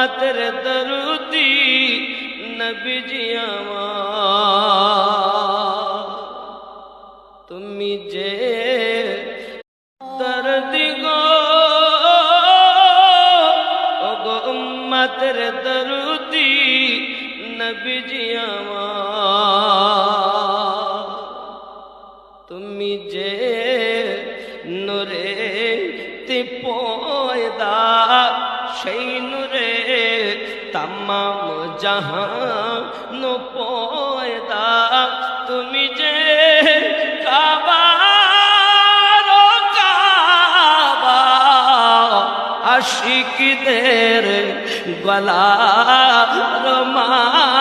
উম্মতের দরুদি নবীজি আমার, তুমি যে দরদি গো, ওগো উম্মতের দরুদি নবীজি আমার, তুমি যে নূরে পয়দা, সেই নূরে তামাম জাহান পয়দা, তুমি যে কাবার কাবা, আশিকদের গলার মালা